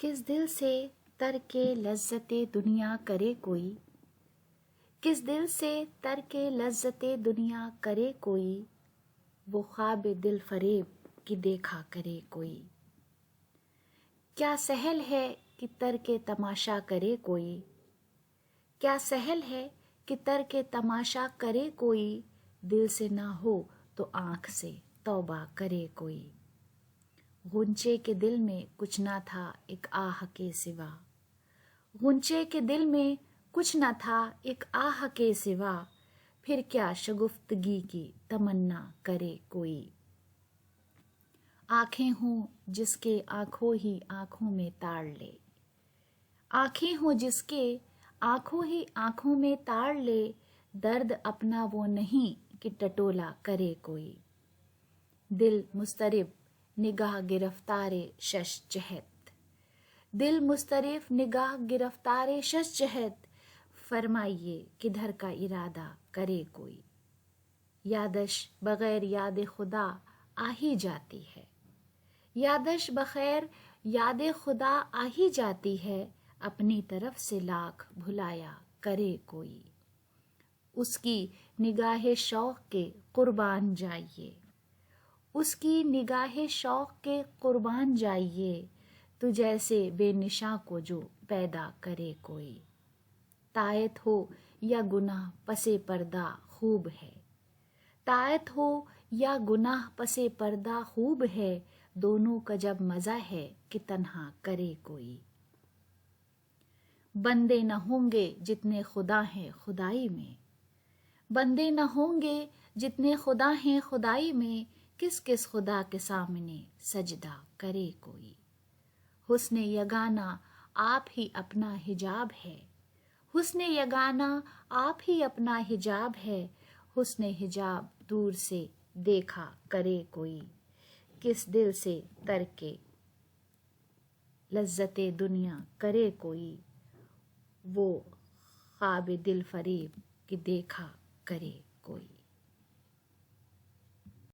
کس دل سے ترک لذت دنیا کرے کوئی، کس دل سے ترک لذت دنیا کرے کوئی، وہ خواب دل فریب کی دیکھا کرے کوئی۔ کیا سہل ہے کہ ترک تماشا کرے کوئی، کیا سہل ہے کہ ترک تماشا کرے کوئی، دل سے نہ ہو تو آنکھ سے توبہ کرے کوئی۔ غنچے کے دل میں کچھ نہ تھا ایک آہ کے سوا، غنچے کے دل میں کچھ نہ تھا ایک آہ کے سوا، پھر کیا شگفتگی کی تمنا کرے کوئی۔ آنکھیں ہوں جس کے آنکھوں ہی آنکھوں میں تاڑ لے، آنکھیں ہوں جس کے آنکھوں ہی آنکھوں میں تاڑ لے، درد اپنا وہ نہیں کہ ٹٹولا کرے کوئی۔ دل مضطرب نگاہ گرفتار شش جہت، دل مضطرب نگاہ گرفتار شش جہت، فرمائیے کدھر کا ارادہ کرے کوئی۔ یادش بغیر یاد خدا آ ہی جاتی ہے، یادش بغیر یاد خدا آ ہی جاتی ہے، اپنی طرف سے لاکھ بھلایا کرے کوئی۔ اس کی نگاہ شوق کے قربان جائیے، اس کی نگاہ شوق کے قربان جائیے، تو جیسے بے نشاں کو جو پیدا کرے کوئی۔ طاعت ہو یا گناہ پس پردہ خوب ہے، طاعت ہو یا گناہ پس پردہ خوب ہے، دونوں کا جب مزہ ہے کہ تنہا کرے کوئی۔ بندے نہ ہوں گے جتنے خدا ہیں خدائی میں، بندے نہ ہوں گے جتنے خدا ہیں خدائی میں، کس کس خدا کے سامنے سجدہ کرے کوئی۔ حسن یگانہ آپ ہی اپنا حجاب ہے، حسن یگانہ آپ ہی اپنا حجاب ہے، حسن حجاب دور سے دیکھا کرے کوئی۔ کس دل سے ترک لذت دنیا کرے کوئی، وہ خواب دل فریب کی دیکھا کرے کوئی۔